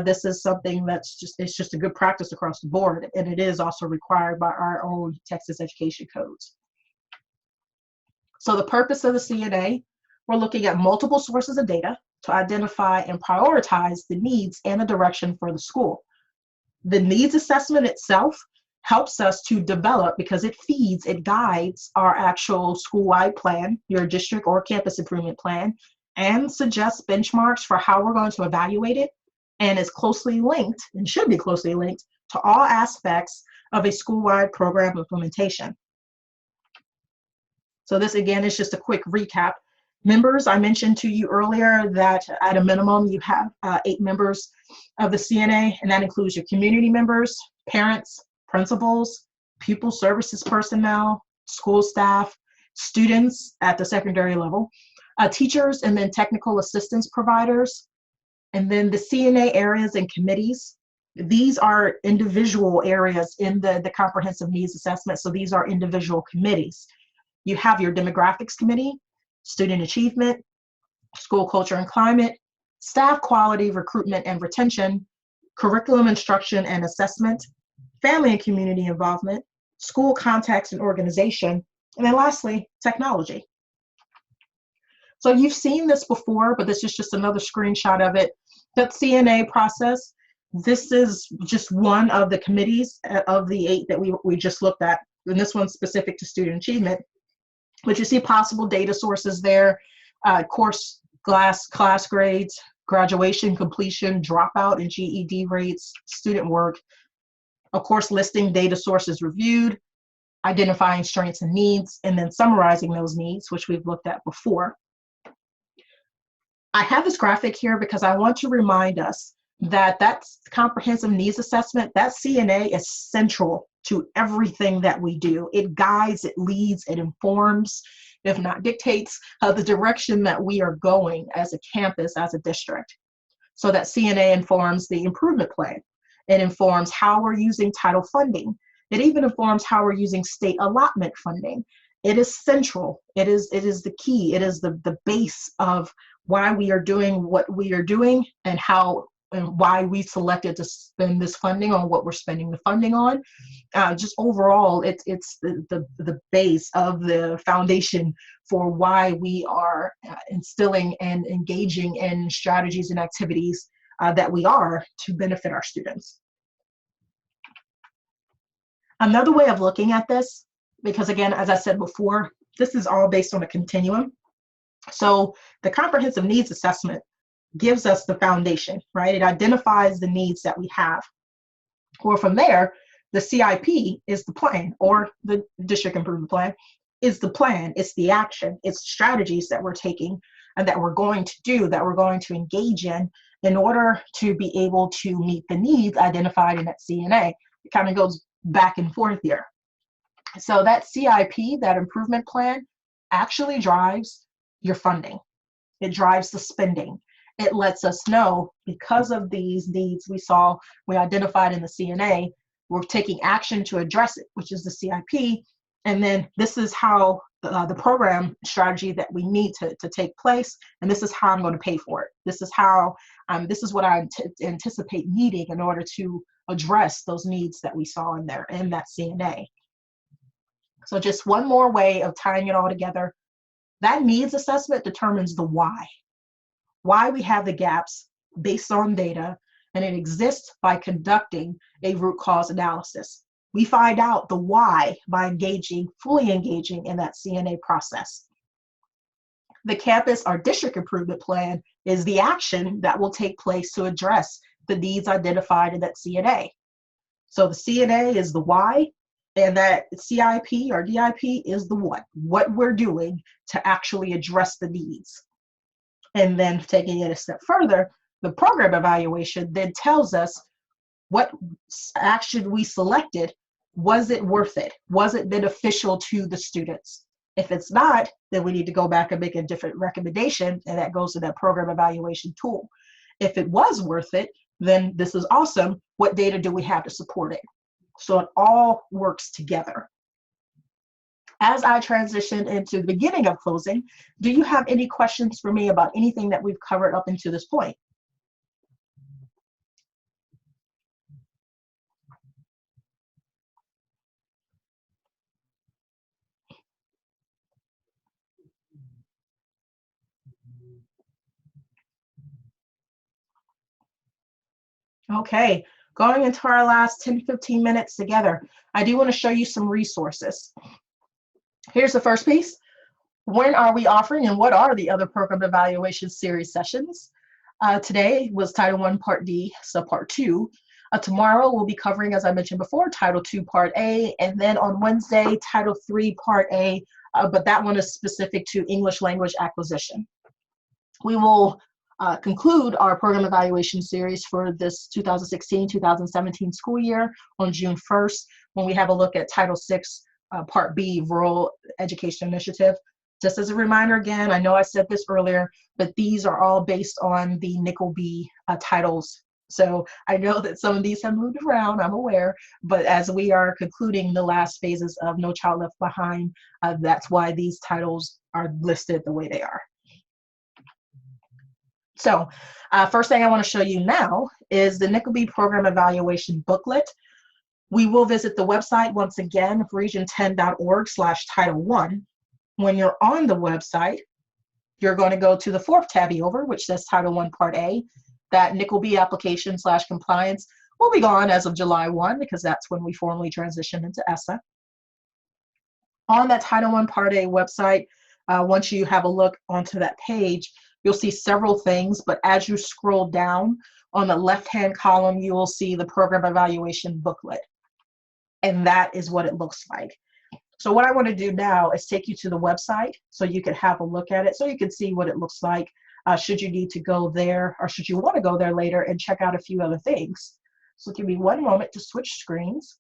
Speaker 1: This is something that's just a good practice across the board, and it is also required by our own Texas Education Codes. So the purpose of the CNA, we're looking at multiple sources of data to identify and prioritize the needs and the direction for the school. The needs assessment itself helps us to develop, because it feeds, it guides our actual school-wide plan, your district or campus improvement plan, and suggests benchmarks for how we're going to evaluate it and is closely linked, and should be closely linked, to all aspects of a school-wide program implementation. So this, again, is just a quick recap. Members, I mentioned to you earlier that at a minimum, you have 8 members of the CNA, and that includes your community members, parents, principals, pupil services personnel, school staff, students at the secondary level, teachers, and then technical assistance providers, and then the CNA areas and committees. These are individual areas in the comprehensive needs assessment, so these are individual committees. You have your demographics committee, student achievement, school culture and climate, staff quality, recruitment and retention, curriculum instruction and assessment, family and community involvement, school contacts and organization, and then lastly, technology. So you've seen this before, but this is just another screenshot of it. That CNA process, this is just one of the committees of the 8 that we just looked at, and this one's specific to student achievement. But you see possible data sources there, course class grades, graduation, completion, dropout, and GED rates, student work, of course, listing data sources reviewed, identifying strengths and needs, and then summarizing those needs, which we've looked at before. I have this graphic here because I want to remind us that comprehensive needs assessment, that CNA is central to everything that we do. It guides, it leads, it informs, if not dictates, the direction that we are going as a campus, as a district. So that CNA informs the improvement plan. It informs how we're using title funding. It even informs how we're using state allotment funding. It is central. It is the key. It is the base of why we are doing what we are doing and how and why we selected to spend this funding on what we're spending the funding on. Just overall, it's the base of the foundation for why we are instilling and engaging in strategies and activities that we are to benefit our students. Another way of looking at this, because again, as I said before, this is all based on a continuum. So the comprehensive needs assessment gives us the foundation, right? It identifies the needs that we have. Or from there, the CIP is the plan, or the district improvement plan is the plan. It's the action. It's strategies that we're taking and that we're going to do, that we're going to engage in order to be able to meet the needs identified in that CNA. It kind of goes back and forth here. So that CIP, that improvement plan, actually drives your funding. It drives the spending. It lets us know, because of these needs we identified in the CNA, we're taking action to address it, which is the CIP. And then this is how the program strategy that we need to take place. And this is how I'm going to pay for it. This is how, this is what I anticipate needing in order to address those needs that we saw in there in that CNA. So just one more way of tying it all together. That needs assessment determines the why we have the gaps based on data, and it exists by conducting a root cause analysis. We find out the why by fully engaging in that CNA process. The campus or district improvement plan is the action that will take place to address the needs identified in that CNA. So the CNA is the why, and that CIP or DIP is the what we're doing to actually address the needs. And then taking it a step further, the program evaluation then tells us what action we selected. Was it worth it? Was it beneficial to the students? If it's not, then we need to go back and make a different recommendation, and that goes to that program evaluation tool. If it was worth it, then this is awesome. What data do we have to support it? So it all works together. As I transition into the beginning of closing, do you have any questions for me about anything that we've covered up until this point? Okay, going into our last 10-15 minutes together, I do want to show you some resources. Here's the first piece. When are we offering and what are the other program evaluation series sessions? Today was Title I, Part D, Subpart 2. Tomorrow we'll be covering, as I mentioned before, Title II, Part A, and then on Wednesday, Title III, Part A, but that one is specific to English language acquisition. We will conclude our program evaluation series for this 2016-2017 school year on June 1st, when we have a look at Title VI, Part B, Rural Education Initiative. Just as a reminder again, I know I said this earlier, but these are all based on the NCLB titles. So I know that some of these have moved around, I'm aware, but as we are concluding the last phases of No Child Left Behind, that's why these titles are listed the way they are. So first thing I want to show you now is the NCLB Program Evaluation booklet. We will visit the website once again, region10.org/Title I. When you're on the website, you're going to go to the fourth tabby over, which says Title I, Part A. That NCLB application/compliance will be gone as of July 1, because that's when we formally transition into ESSA. On that Title I, Part A website, once you have a look onto that page, you'll see several things, but as you scroll down on the left-hand column, you will see the Program Evaluation booklet. And that is what it looks like. So what I want to do now is take you to the website so you can have a look at it, so you can see what it looks like, should you need to go there, or should you want to go there later and check out a few other things. So give me one moment to switch screens.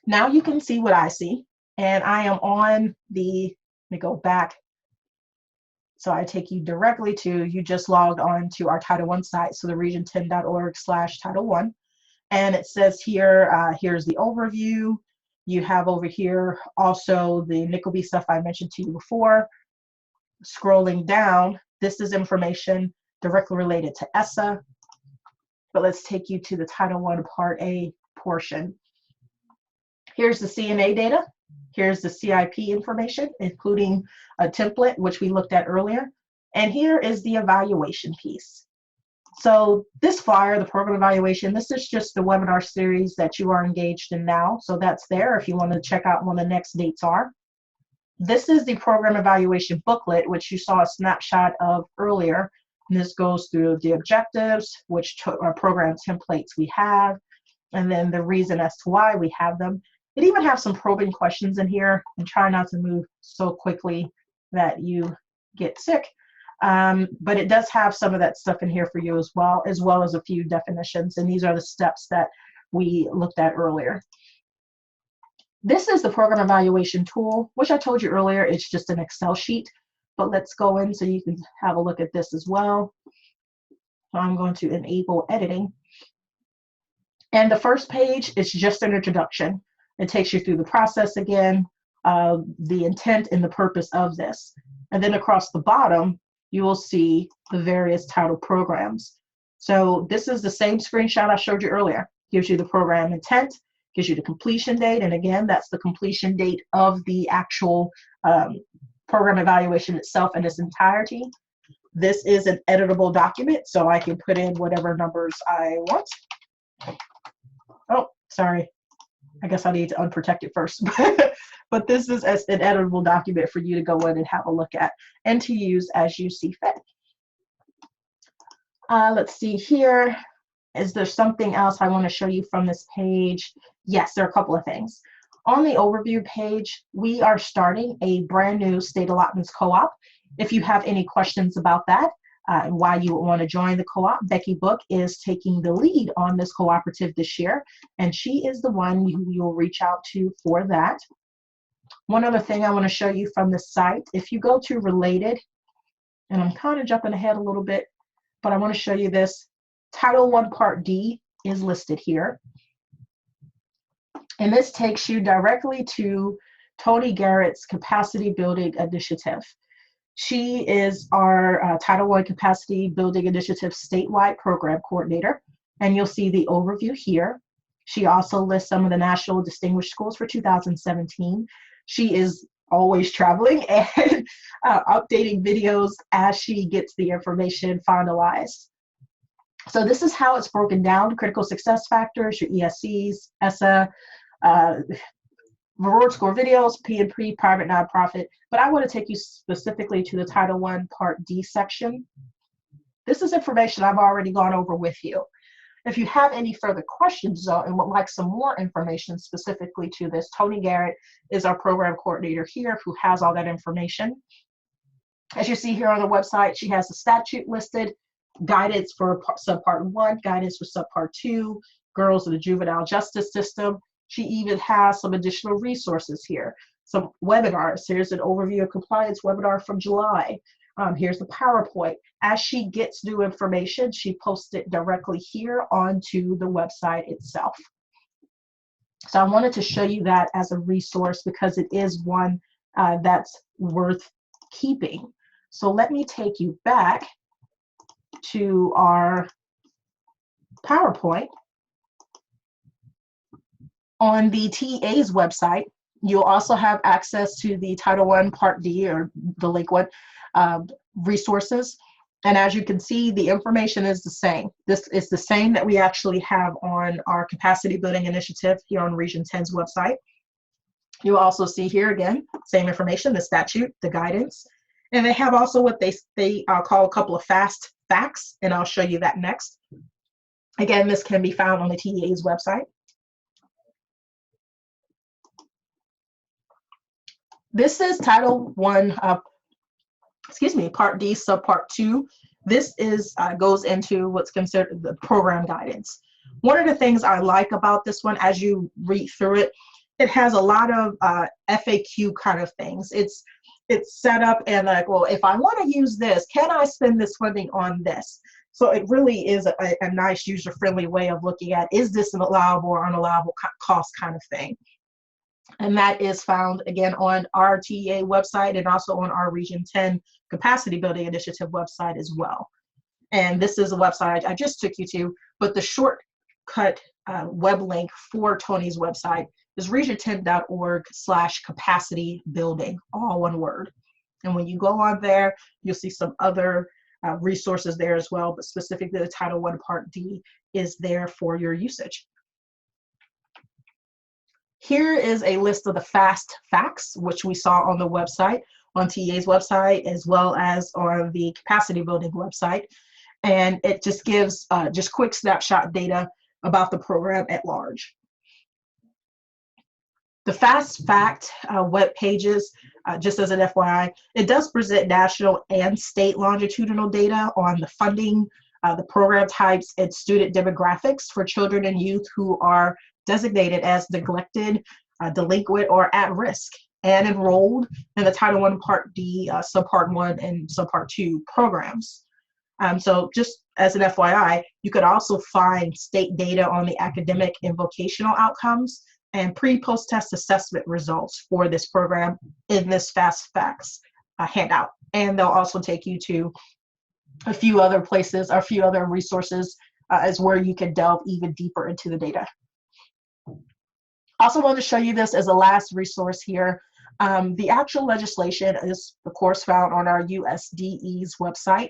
Speaker 1: Now you can see what I see, and I am on the, let me go back. So I take you directly to, you just logged on to our Title I site, so the region10.org/Title I. And it says here, here's the overview. You have over here also the NCLB stuff I mentioned to you before. Scrolling down, this is information directly related to ESSA. But let's take you to the Title I Part A portion. Here's the CNA data. Here's the CIP information, including a template, which we looked at earlier. And here is the evaluation piece. So this flyer, the program evaluation, this is just the webinar series that you are engaged in now. So that's there if you want to check out when the next dates are. This is the program evaluation booklet, which you saw a snapshot of earlier. And this goes through the objectives, which program templates we have, and then the reason as to why we have them. It even has some probing questions in here, and try not to move so quickly that you get sick. But it does have some of that stuff in here for you as well as a few definitions. And these are the steps that we looked at earlier. This is the program evaluation tool, which I told you earlier, it's just an Excel sheet. But let's go in so you can have a look at this as well. I'm going to enable editing. And the first page is just an introduction. It takes you through the process again, the intent and the purpose of this. And then across the bottom, you will see the various title programs. So this is the same screenshot I showed you earlier. Gives you the program intent, gives you the completion date, and again, that's the completion date of the actual program evaluation itself in its entirety. This is an editable document, so I can put in whatever numbers I want. Oh, sorry. I guess I need to unprotect it first. But this is an editable document for you to go in and have a look at and to use as you see fit. Let's see here. Is there something else I want to show you from this page? Yes, there are a couple of things. On the overview page, we are starting a brand new state allotments co-op. If you have any questions about that, and why you would want to join the co-op, Becky Book is taking the lead on this cooperative this year, and she is the one you'll reach out to for that. One other thing I want to show you from the site, if you go to related, and I'm kind of jumping ahead a little bit, but I want to show you this. Title I Part D is listed here. And this takes you directly to Tony Garrett's Capacity Building Initiative. She is our Title I Capacity Building Initiative statewide program coordinator, and you'll see the overview here. She also lists some of the National Distinguished Schools for 2017. She is always traveling and updating videos as she gets the information finalized. So this is how it's broken down: critical success factors, your ESCs, ESSA, reward score videos, P&P, private, nonprofit. But I want to take you specifically to the Title I Part D section. This is information I've already gone over with you. If you have any further questions though, and would like some more information specifically to this, Tony Garrett is our program coordinator here who has all that information. As you see here on the website, she has the statute listed, guidance for subpart 1, guidance for subpart 2, girls in the juvenile justice system. She even has some additional resources here, some webinars. Here's an overview of compliance webinar from July. Here's the PowerPoint. As she gets new information, she posts it directly here onto the website itself. So I wanted to show you that as a resource because it is one that's worth keeping. So let me take you back to our PowerPoint. On the TEA's website, you'll also have access to the Title I Part D or Delinquent resources. And as you can see, the information is the same. This is the same that we actually have on our capacity building initiative here on Region 10's website. You'll also see here again, same information, the statute, the guidance, and they have also what they call a couple of fast facts, and I'll show you that next. Again, this can be found on the TEA's website. This is Title I, Part D, Subpart 2. This is goes into what's considered the program guidance. One of the things I like about this one, as you read through it, it has a lot of FAQ kind of things. It's set up and like, well, if I want to use this, can I spend this funding on this? So it really is a nice user-friendly way of looking at, is this an allowable or unallowable cost kind of thing? And that is found, again, on our TEA website and also on our Region 10 Capacity Building Initiative website as well. And this is a website I just took you to, but the shortcut web link for Tony's website is region10.org/capacity building, all one word. And when you go on there, you'll see some other resources there as well, but specifically the Title I Part D is there for your usage. Here is a list of the fast facts, which we saw on the website, on TEA's website, as well as on the capacity building website. And it just gives just quick snapshot data about the program at large. The fast fact web pages, just as an FYI, it does present national and state longitudinal data on the funding, the program types, and student demographics for children and youth who are designated as neglected, delinquent, or at risk, and enrolled in the Title I Part D, Subpart 1 and Subpart 2 programs. So just as an FYI, you could also find state data on the academic and vocational outcomes and pre-post-test assessment results for this program in this Fast Facts handout. And they'll also take you to a few other places, or a few other resources as where you can delve even deeper into the data. Also wanted to show you this as a last resource here. The actual legislation is, of course, found on our USDE's website,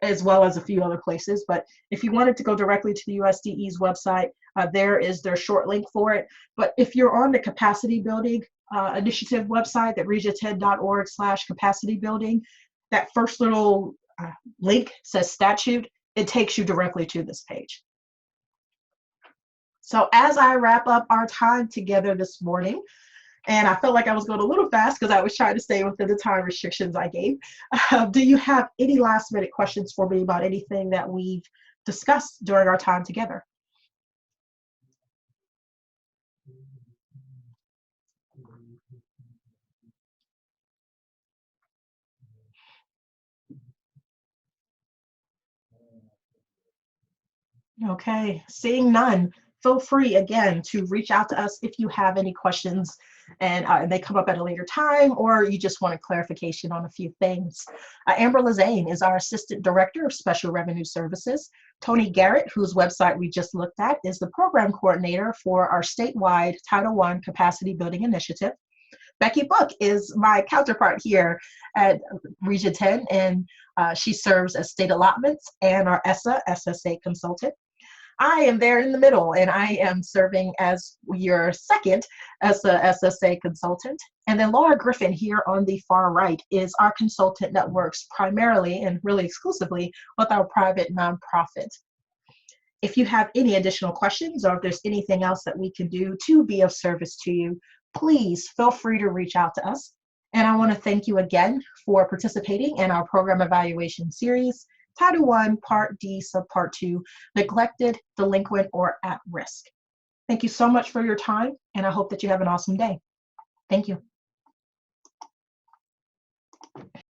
Speaker 1: as well as a few other places. But if you wanted to go directly to the USDE's website, there is their short link for it. But if you're on the capacity building initiative website, that region10.org/capacity building, that first little link says statute, it takes you directly to this page. So as I wrap up our time together this morning, and I felt like I was going a little fast because I was trying to stay within the time restrictions I gave. Do you have any last minute questions for me about anything that we've discussed during our time together? Okay, seeing none, feel free again to reach out to us if you have any questions and they come up at a later time, or you just want a clarification on a few things. Amber Lazane is our Assistant Director of Special Revenue Services. Tony Garrett, whose website we just looked at, is the Program Coordinator for our statewide Title I Capacity Building Initiative. Becky Book is my counterpart here at Region 10, and she serves as State Allotments and our SSA consultant. I am there in the middle, and I am serving as your second as a SSA consultant. And then Laura Griffin here on the far right is our consultant that works primarily and really exclusively with our private nonprofit. If you have any additional questions or if there's anything else that we can do to be of service to you, please feel free to reach out to us. And I want to thank you again for participating in our program evaluation series, Title I, Part D, Subpart 2, Neglected, Delinquent, or At Risk. Thank you so much for your time, and I hope that you have an awesome day. Thank you.